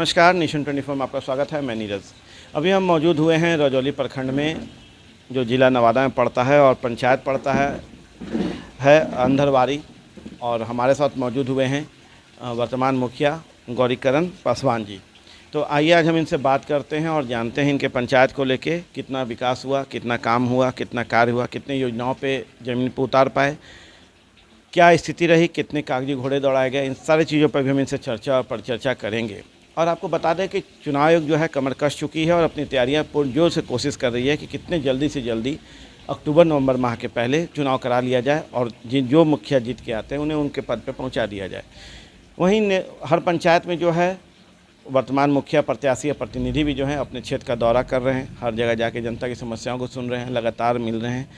नमस्कार, नेशन 24 में आपका स्वागत है। मैं नीरज। अभी हम मौजूद हुए हैं रजौली प्रखंड में, जो ज़िला नवादा में पड़ता है और पंचायत पड़ता है अंधरवारी। और हमारे साथ मौजूद हुए हैं वर्तमान मुखिया गौरीकरण पासवान जी। तो आइए आज हम इनसे बात करते हैं और जानते हैं इनके पंचायत को लेके कितना विकास हुआ, कितना काम हुआ, कितना कार्य हुआ, कितने योजनाओं पे ज़मीन पर उतार पाए, क्या स्थिति रही, कितने कागजी घोड़े दौड़ाए गए। इन सारी चीज़ों पर भी हम इनसे चर्चा और परिचर्चा करेंगे। और आपको बता दें कि चुनाव आयोग जो है कमर कस चुकी है और अपनी तैयारियां पुरजोर से कोशिश कर रही है कि कितने जल्दी से जल्दी अक्टूबर-नवंबर माह के पहले चुनाव करा लिया जाए और जो मुखिया जीत के आते हैं उन्हें उनके पद पर पहुंचा दिया जाए। वहीं हर पंचायत में जो है वर्तमान मुखिया प्रत्याशी या प्रतिनिधि भी जो हैं अपने क्षेत्र का दौरा कर रहे हैं, हर जगह जाके जनता की समस्याओं को सुन रहे हैं, लगातार मिल रहे हैं,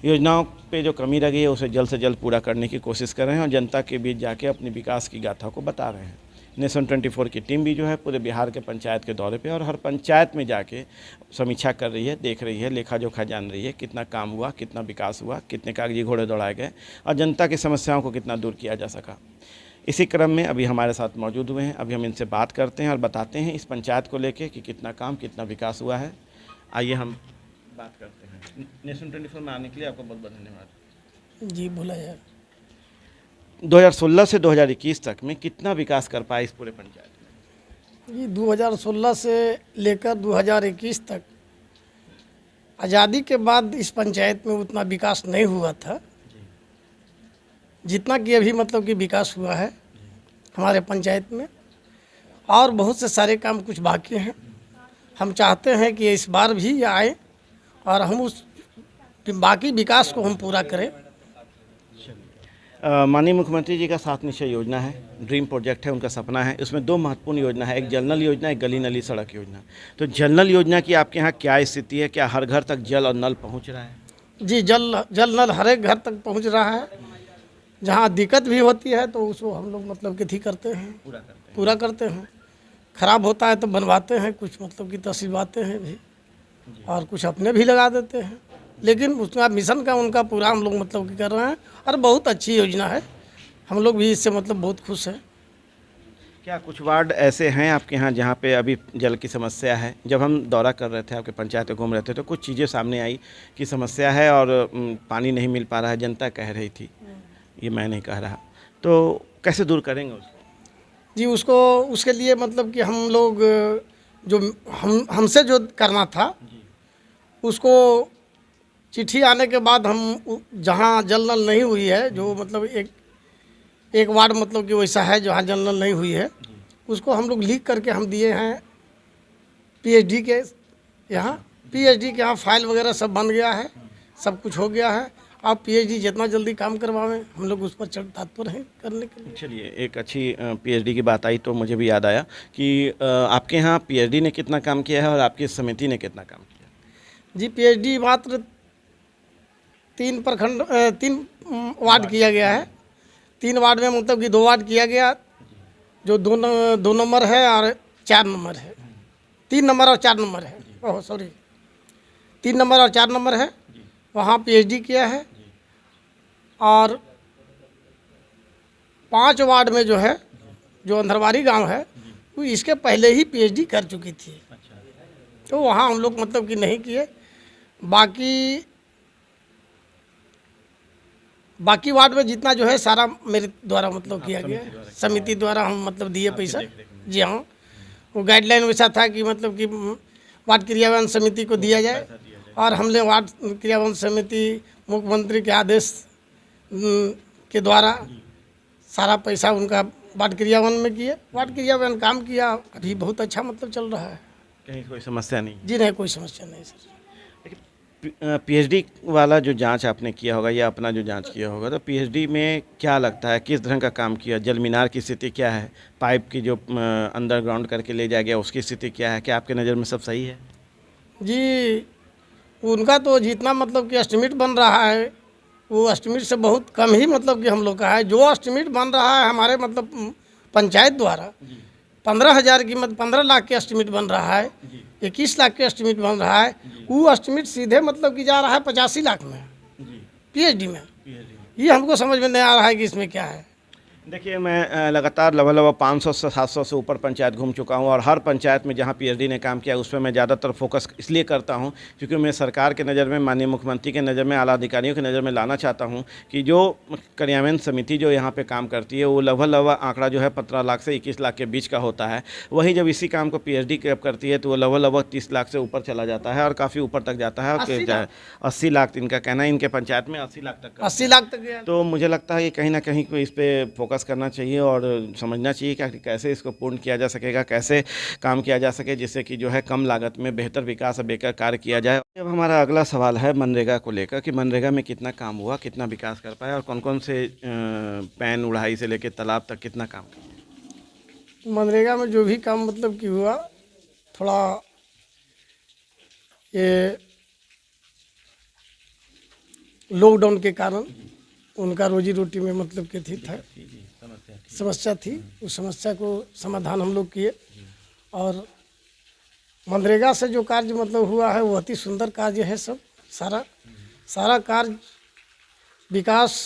योजनाओं पे जो कमी रह गई है उसे जल्द से जल्द पूरा करने की कोशिश कर रहे हैं और जनता के बीच जाके अपनी विकास की गाथा को बता रहे हैं। नेशन 24 की टीम भी जो है पूरे बिहार के पंचायत के दौरे पे और हर पंचायत में जाके समीक्षा कर रही है, देख रही है, लेखा जोखा जान रही है, कितना काम हुआ, कितना विकास हुआ, कितने कागजी घोड़े दौड़ाए गए और जनता की समस्याओं को कितना दूर किया जा सका। इसी क्रम में अभी हमारे साथ मौजूद हुए हैं। अभी हम इनसे बात करते हैं और बताते हैं इस पंचायत को लेके कि कितना काम, कितना विकास हुआ है। आइए हम बात करते हैं। नेशन 24 में आने के लिए आपका बहुत बहुत धन्यवाद। जी बोला यार। 2016 से 2021 तक में कितना विकास कर पाए इस पूरे पंचायत में? जी 2016 से लेकर 2021 तक आज़ादी के बाद इस पंचायत में उतना विकास नहीं हुआ था जितना कि अभी मतलब कि विकास हुआ है हमारे पंचायत में। और बहुत से सारे काम कुछ बाकी हैं। हम चाहते हैं कि इस बार भी ये आए और हम उस बाकी विकास को हम पूरा करें। माननीय मुख्यमंत्री जी का 7 निश्चय योजना है, ड्रीम प्रोजेक्ट है, उनका सपना है। उसमें 2 महत्वपूर्ण योजना है, एक जल नल योजना, एक गली नली सड़क योजना। तो जल नल योजना की आपके यहाँ क्या स्थिति है? क्या हर घर तक जल और नल पहुँच रहा है? जी जल नल हर एक घर तक पहुँच रहा है। जहाँ दिक्कत भी होती है तो उसको हम लोग मतलब कि करते हैं, पूरा करते हैं। ख़राब होता है तो बनवाते हैं, कुछ मतलब कि तसिलवाते हैं भी और कुछ अपने भी लगा देते हैं। लेकिन उसका मिशन का उनका पूरा हम लोग मतलब कि कर रहे हैं और बहुत अच्छी योजना है। हम लोग भी इससे मतलब बहुत खुश हैं। क्या कुछ वार्ड ऐसे हैं आपके यहाँ जहाँ पे अभी जल की समस्या है? जब हम दौरा कर रहे थे, आपके पंचायत में घूम रहे थे, तो कुछ चीज़ें सामने आई कि समस्या है और पानी नहीं मिल पा रहा है, जनता कह रही थी, ये मैं नहीं कह रहा। तो कैसे दूर करेंगे उसको? जी उसके लिए मतलब कि हम लोग जो हमसे जो करना था उसको चिट्ठी आने के बाद हम जहाँ जल नल नहीं हुई है, जो मतलब एक वार्ड मतलब कि वैसा है जहाँ जल नल नहीं हुई है, उसको हम लोग लिख करके हम दिए हैं पीएचडी के यहाँ। पीएचडी के यहाँ फाइल वगैरह सब बन गया है, सब कुछ हो गया है। आप पीएचडी जितना जल्दी काम करवाएं हम लोग उस पर तत्पर हैं करने के लिए। चलिए, एक अच्छी पीएचडी की बात आई तो मुझे भी याद आया कि आपके यहाँ पीएचडी ने कितना काम किया है और आपकी समिति ने कितना काम किया? जी पीएचडी मात्र 3 वार्ड किया गया है। 3 वार्ड में मतलब कि 2 वार्ड किया गया, जो 2 नंबर है और 4 नंबर है। 3 नंबर और 4 नंबर है, ओह सॉरी 3 नंबर और 4 नंबर है, वहाँ पीएचडी किया है। और 5 वार्ड में जो है, जो अंधरवारी गांव है, वो इसके पहले ही पीएचडी कर चुकी थी। तो वहाँ हम लोग मतलब कि नहीं किए। बाकी वार्ड में जितना जो है सारा मेरे द्वारा मतलब किया गया, समिति द्वारा हम मतलब दिए पैसा। जी हाँ, वो गाइडलाइन वैसा था कि मतलब कि वार्ड क्रियान्वयन समिति को दिया जाए और हमने वार्ड क्रियान्वयन समिति मुख्यमंत्री के आदेश के द्वारा सारा पैसा उनका वार्ड क्रियान्वयन में किए। वार्ड क्रियान्वयन काम किया, अभी बहुत अच्छा मतलब चल रहा है। कहीं कोई समस्या नहीं? जी नहीं, कोई समस्या नहीं सर। पीएचडी वाला जो जांच आपने किया होगा या अपना जो जांच किया होगा, तो पीएचडी में क्या लगता है किस तरह का काम किया? जल मीनार की स्थिति क्या है? पाइप की जो अंडरग्राउंड करके ले जाया गया उसकी स्थिति क्या है? क्या आपके नज़र में सब सही है? जी उनका तो जितना मतलब कि एस्टिमेट बन रहा है वो एस्टिमेट से बहुत कम ही मतलब कि हम लोग का है। जो एस्टिमेट बन रहा है हमारे मतलब पंचायत द्वारा 15,000 की 15 लाख के एस्टिमेट बन रहा है, 21 लाख के एस्टिमेट बन रहा है। वो एस्टिमेट सीधे मतलब कि जा रहा है 85 लाख में पीएचडी में। ये हमको समझ में नहीं आ रहा है कि इसमें क्या है। देखिए, मैं लगातार लगभग 500 से 700 से ऊपर पंचायत घूम चुका हूँ और हर पंचायत में जहाँ पीएचडी ने काम किया उस पर मैं ज़्यादातर फोकस इसलिए करता हूँ क्योंकि मैं सरकार के नज़र में, माननीय मुख्यमंत्री के नज़र में, आला अधिकारियों की नज़र में लाना चाहता हूँ कि जो क्रियान्वयन समिति जो यहाँ पे काम करती है वो लगभग आंकड़ा जो है 15 लाख से 21 लाख के बीच का होता है। वहीं जब इसी काम को पीएचडी करती है तो वो लगभग 30 लाख से ऊपर चला जाता है और काफ़ी ऊपर तक जाता है। और 80 लाख इनका कहना है, इनके पंचायत में 80 लाख तक 80 लाख तक गया। तो मुझे लगता है कि कहीं ना कहीं को इस पे फोकस करना चाहिए और समझना चाहिए कि कैसे इसको पूर्ण किया जा सकेगा, कैसे काम किया जा सके जिससे कि जो है कम लागत में बेहतर विकास और बेहतर कार्य किया जाए। अब हमारा अगला सवाल है मनरेगा को लेकर कि मनरेगा में कितना काम हुआ, कितना विकास कर पाया और कौन कौन से पैन उड़ाई से लेकर तालाब तक कितना काम किया। मनरेगा में जो भी काम मतलब कि हुआ, थोड़ा ये लॉकडाउन के कारण उनका रोजी रोटी में मतलब कि था समस्या थी। उस समस्या को समाधान हम लोग किए और मनरेगा से जो कार्य मतलब हुआ है वो अति सुंदर कार्य है। सब सारा कार्य विकास,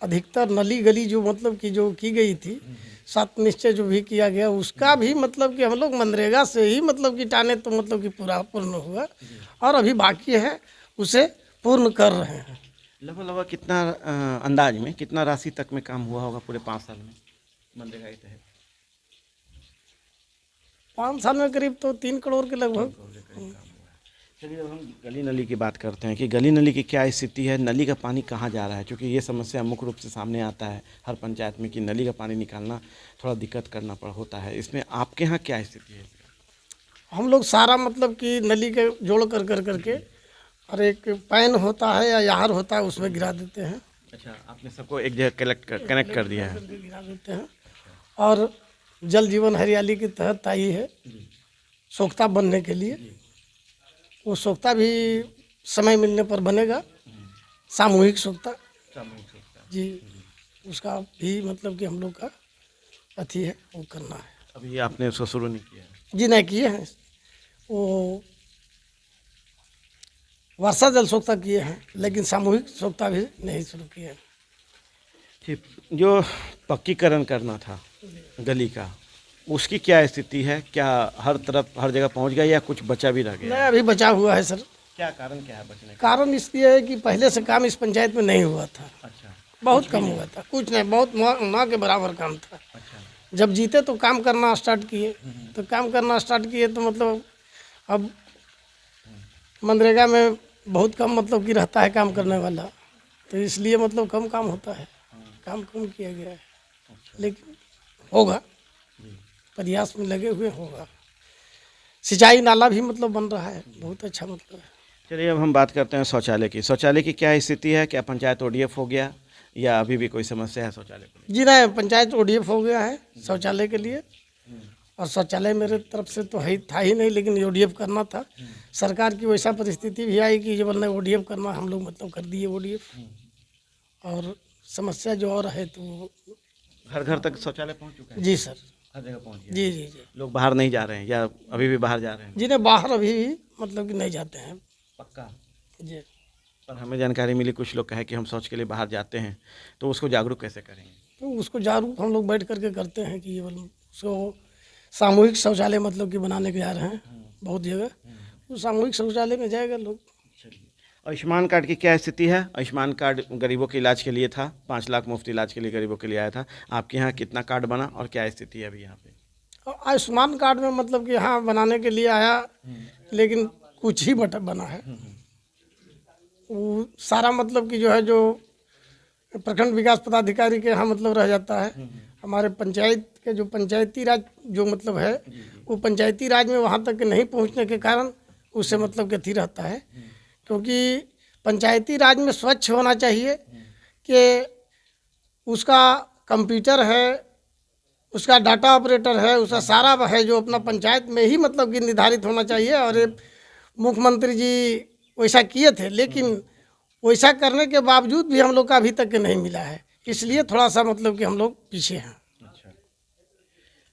अधिकतर नली गली जो मतलब कि जो की गई थी, 7 निश्चय जो भी किया गया उसका भी मतलब कि हम लोग मनरेगा से ही मतलब कि टाने तो मतलब कि पूर्ण हुआ और अभी बाकी है, उसे पूर्ण कर रहे हैं। लगभग कितना अंदाज में कितना राशि तक में काम हुआ होगा पूरे 5 साल में मनरेगा के तहत? 5 साल में करीब तो 3 करोड़ के लगभग। चलिए, अब हम गली नली की बात करते हैं कि गली नली की क्या स्थिति है, नली का पानी कहाँ जा रहा है, क्योंकि ये समस्या मुख्य रूप से सामने आता है हर पंचायत में कि नली का पानी निकालना थोड़ा दिक्कत करना होता है। इसमें आपके यहाँ क्या स्थिति है? हम लोग सारा मतलब कि नली के जोड़ करके और एक पैन होता है या यार होता है उसमें गिरा देते हैं। अच्छा, आपने सबको एक जगह कनेक्ट कर दिया है। गिरा देते हैं और जल जीवन हरियाली के तहत आई है सोख्ता बनने के लिए। वो सोख्ता भी समय मिलने पर बनेगा, सामूहिक सोख्ता जी। उसका भी मतलब कि हम लोग का अथी है, वो करना है। अभी आपने उसको शुरू नहीं किया? जी नहीं किए हैं, वो वर्षा जल सोख्ता किए हैं लेकिन सामूहिक सोख्ता भी नहीं शुरू किए हैं। ठीक, जो पक्कीकरण करना था गली का उसकी क्या स्थिति है? क्या हर तरफ हर जगह पहुंच गया या कुछ बचा भी रह गया? नहीं, अभी बचा हुआ है सर। क्या कारण क्या है बचने का? कारण इसलिए है कि पहले से काम इस पंचायत में नहीं हुआ था। अच्छा, बहुत कम हुआ था, कुछ नहीं, बहुत ना के बराबर काम था। अच्छा, जब जीते तो काम करना स्टार्ट किए, तो काम करना स्टार्ट किए तो मतलब अब मनरेगा में बहुत कम मतलब कि रहता है काम करने वाला, तो इसलिए मतलब कम काम होता है, काम कम किया गया है। लेकिन होगा, प्रयास में लगे हुए होगा। सिंचाई नाला भी मतलब बन रहा है, बहुत अच्छा मतलब है। चलिए, अब हम बात करते हैं शौचालय की। शौचालय की क्या स्थिति है? क्या पंचायत ओडीएफ हो गया या अभी भी कोई समस्या है शौचालय को? जी नहीं, पंचायत ओडीएफ हो गया है शौचालय के लिए। और शौचालय मेरे तरफ से तो है था ही नहीं, लेकिन ओडीएफ करना था। सरकार की वैसा परिस्थिति भी आई कि जब हमने ओडीएफ करना, हम लोग मतलब कर दिए ओडीएफ। और समस्या जो और है तो घर घर तक शौचालय पहुंच चुका है? जी सर, हर जगह पहुंच गया? जी जी जी लोग बाहर नहीं जा रहे हैं या अभी भी बाहर जा रहे हैं? जी नहीं, बाहर अभी भी मतलब कि नहीं जाते हैं। पक्का? जी, पर हमें जानकारी मिली कुछ लोग कहे कि हम शौच के लिए बाहर जाते हैं, तो उसको जागरूक कैसे करेंगे? तो उसको जागरूक हम लोग बैठ करके करते हैं कि ये मतलब उसको सामूहिक शौचालय मतलब कि बनाने के जा रहे हैं बहुत जगह। तो सामूहिक शौचालय में जाएगा लोग। आयुष्मान कार्ड की क्या स्थिति है? आयुष्मान कार्ड गरीबों के इलाज के लिए था, 5 लाख मुफ्त इलाज के लिए गरीबों के लिए आया था। आपके यहाँ कितना कार्ड बना और क्या स्थिति है अभी यहाँ पे? और आयुष्मान कार्ड में मतलब कि हाँ बनाने के लिए आया, लेकिन कुछ ही बना है। वो सारा मतलब कि जो है जो प्रखंड विकास पदाधिकारी के यहाँ मतलब रह जाता है। हमारे पंचायत के जो पंचायती राज जो मतलब है, वो पंचायती राज में वहाँ तक नहीं पहुँचने के कारण उससे मतलब कि अथी रहता है। क्योंकि पंचायती राज में स्वच्छ होना चाहिए कि उसका कंप्यूटर है, उसका डाटा ऑपरेटर है, उसका सारा है जो अपना पंचायत में ही मतलब कि निर्धारित होना चाहिए। और ये मुख्यमंत्री जी वैसा किए थे, लेकिन वैसा करने के बावजूद भी हम लोग का अभी तक के नहीं मिला है, इसलिए थोड़ा सा मतलब कि हम लोग पीछे हैं। अच्छा,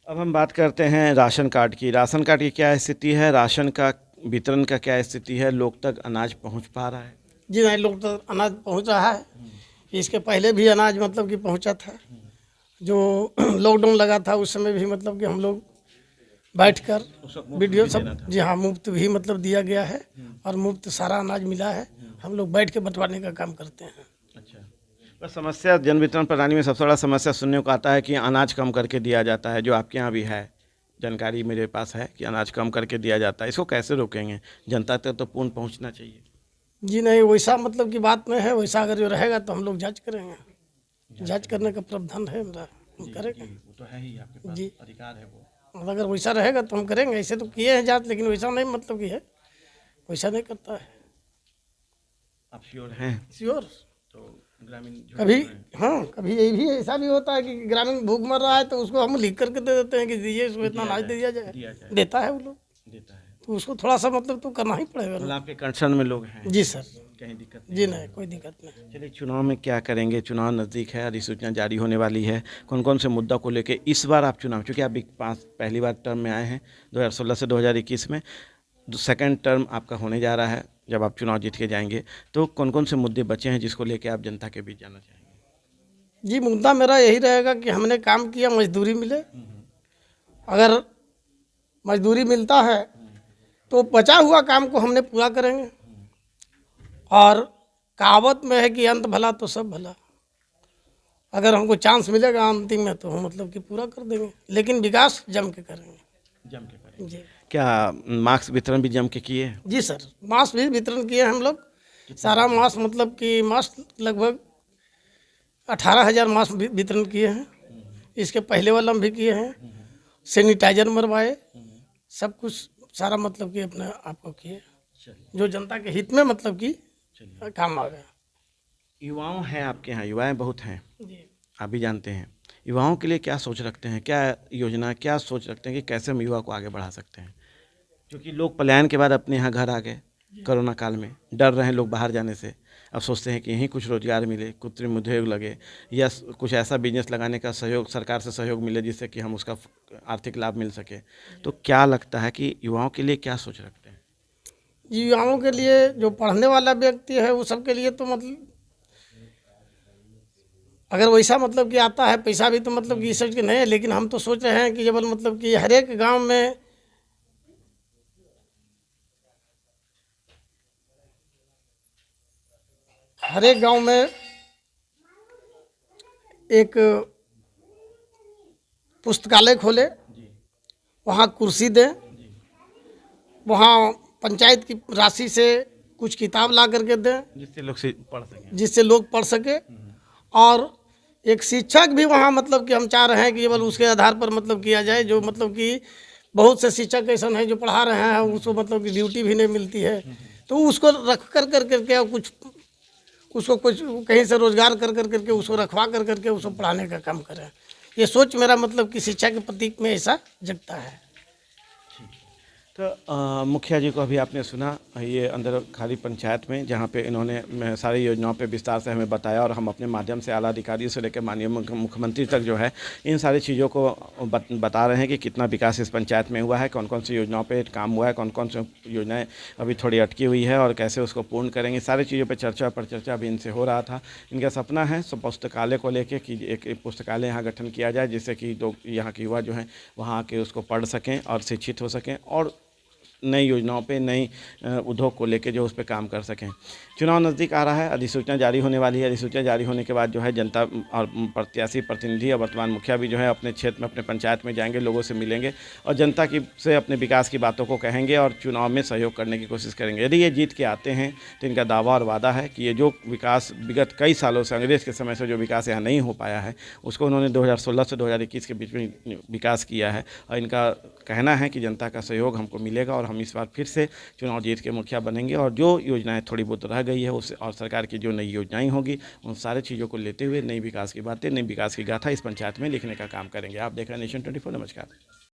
अब हम बात करते हैं राशन कार्ड की। राशन कार्ड की क्या स्थिति है? राशन का वितरण का क्या स्थिति है? लोग तक अनाज पहुंच पा रहा है? जी नहीं, लोग तक अनाज पहुंच रहा है। इसके पहले भी अनाज मतलब कि पहुंचा था, जो लॉकडाउन लगा था उस समय भी मतलब कि हम लोग बैठकर वीडियो सब, जी हाँ, मुफ्त भी मतलब दिया गया है और मुफ्त सारा अनाज मिला है। हम लोग बैठ के बंटवाने का काम करते हैं। अच्छा, बस समस्या जन वितरण प्रणाली में सबसे बड़ा समस्या सुनने को आता है कि अनाज कम करके दिया जाता है, जो आपके यहाँ भी है, जानकारी मेरे पास है कि अनाज कम करके दिया जाता है। इसको कैसे रोकेंगे? जनता तक तो पूर्ण पहुँचना चाहिए। जी नहीं, वैसा मतलब की बात नहीं है। वैसा अगर जो रहेगा तो हम लोग जांच करेंगे। जांच करने का प्रावधान है मेरा, हम करेंगे। वो तो है ही, आपके पास जी, अधिकार है वो। और अगर वैसा रहेगा तो हम करेंगे। ऐसे तो किए हैं जांच, लेकिन वैसा नहीं मतलब कि है, वैसा नहीं करता है। आप श्योर हैं? श्योर। तो ग्रामीण कभी, हाँ, कभी ये भी ऐसा भी होता है कि ग्रामीण भूख मर रहा है तो उसको हम लिख करके दे देते हैं कि दीजिए, इसको इतना अनाज दे दिया जाए। देता है वो लोग, देता है, तो उसको थोड़ा सा मतलब तो करना ही पड़ेगा मतलब ना। आपके कंसर्न में लोग हैं? जी सर। कहीं दिक्कत जी नहीं, कोई दिक्कत नहीं। चलिए, चुनाव में क्या करेंगे? चुनाव नज़दीक है, अधिसूचना जारी होने वाली है। कौन कौन से मुद्दा को लेके इस बार आप चुनाव, चूँकि आप पहली बार टर्म में आए हैं 2016 से 2021 में, सेकंड टर्म आपका होने जा रहा है जब आप चुनाव जीत के जाएंगे, तो कौन कौन से मुद्दे बचे हैं जिसको लेके आप जनता के बीच जाना चाहेंगे? जी, मुद्दा मेरा यही रहेगा कि हमने काम किया, मजदूरी मिले। अगर मजदूरी मिलता है तो बचा हुआ काम को हमने पूरा करेंगे। और कहावत में है कि अंत भला तो सब भला। अगर हमको चांस मिलेगा अंतिम में तो हम मतलब कि पूरा कर देंगे, लेकिन विकास जम के करेंगे। जम के करेंगे। जी, क्या मास्क वितरण भी जम के किए? जी सर, मास्क भी वितरण किए हैं हम लोग। सारा मास्क मतलब कि मास्क लगभग 18,000 मास्क वितरण किए हैं। इसके पहले वाला हम भी किए हैं। सैनिटाइजर मरवाए, सब कुछ सारा मतलब कि अपने आप को किए, जो जनता के हित में मतलब कि काम आ गया। युवाओं हैं आपके यहाँ, युवाएं बहुत हैं, जी, आप भी जानते हैं। युवाओं के लिए क्या सोच रखते हैं, क्या योजना, क्या सोच रखते हैं कि कैसे हम युवा को आगे बढ़ा सकते हैं? क्योंकि लोग पलायन के बाद अपने यहाँ घर आ गए, कोरोना काल में डर रहे हैं लोग बाहर जाने से। अब सोचते हैं कि यहीं कुछ रोजगार मिले, कृत्रिम उद्योग लगे, या कुछ ऐसा बिजनेस लगाने का सहयोग, सरकार से सहयोग मिले जिससे कि हम उसका आर्थिक लाभ मिल सके। तो क्या लगता है कि युवाओं के लिए क्या सोच रखते हैं? युवाओं के लिए, जो पढ़ने वाला व्यक्ति है वो सबके लिए तो मतलब अगर वैसा मतलब कि आता है पैसा भी तो मतलब कि सोच के नहीं है, लेकिन हम तो सोच रहे हैं कि जब मतलब कि हर एक गांव में एक पुस्तकालय खोले, वहाँ कुर्सी दें, वहाँ पंचायत की राशि से कुछ किताब ला करके दें जिससे लोग पढ़ सकें, जिससे लोग पढ़ सके। और एक शिक्षक भी वहाँ मतलब कि हम चाह रहे हैं कि केवल उसके आधार पर मतलब किया जाए, जो मतलब कि बहुत से शिक्षक ऐसा हैं जो पढ़ा रहे हैं, उसको मतलब कि ड्यूटी भी नहीं मिलती है, तो उसको रख कर करके कुछ उसको कुछ कहीं से रोजगार कर करके उसको रखवा कर करके उसको पढ़ाने का काम करें। ये सोच मेरा मतलब कि शिक्षा के प्रति में ऐसा जगता है। तो मुखिया जी को अभी आपने सुना, ये अंदर खाली पंचायत में जहाँ पे इन्होंने सारी योजनाओं पे विस्तार से हमें बताया, और हम अपने माध्यम से आला अधिकारियों से लेकर माननीय मुख्यमंत्री तक जो है इन सारी चीज़ों को बता रहे हैं कि कितना विकास इस पंचायत में हुआ है, कौन कौन सी योजनाओं पे काम हुआ है, कौन कौन सी योजनाएँ अभी थोड़ी अटकी हुई है और कैसे उसको पूर्ण करेंगे। सारी चीज़ों पर चर्चा अभी इनसे हो रहा था। इनका सपना है पुस्तकालय को लेकर कि एक पुस्तकालय यहाँ गठन किया जाए, जिससे कि लोग यहाँ के युवा जो हैं वहाँ आके उसको पढ़ सकें और शिक्षित हो सकें, और नई योजनाओं पे, नई उद्योग को लेके जो उस पर काम कर सकें। चुनाव नज़दीक आ रहा है, अधिसूचना जारी होने वाली है। अधिसूचना जारी होने के बाद जो है जनता और प्रत्याशी, प्रतिनिधि और वर्तमान मुखिया भी जो है अपने क्षेत्र में, अपने पंचायत में जाएंगे, लोगों से मिलेंगे और जनता की से अपने विकास की बातों को कहेंगे और चुनाव में सहयोग करने की कोशिश करेंगे। यदि ये जीत के आते हैं तो इनका दावा और वादा है कि ये जो विकास विगत कई सालों से, अंग्रेज़ के समय से जो विकास यहाँ नहीं हो पाया है, उसको उन्होंने 2016 से 2021 के बीच में विकास किया है। और इनका कहना है कि जनता का सहयोग हमको मिलेगा और हम इस बार फिर से चुनाव जीत के मुखिया बनेंगे, और जो योजनाएं थोड़ी बहुत रह गई है उससे, और सरकार की जो नई योजनाएं होगी उन सारी चीज़ों को लेते हुए नई विकास की बातें, नई विकास की गाथा इस पंचायत में लिखने का काम करेंगे। आप देख रहे हैं नेशन 24। नमस्कार।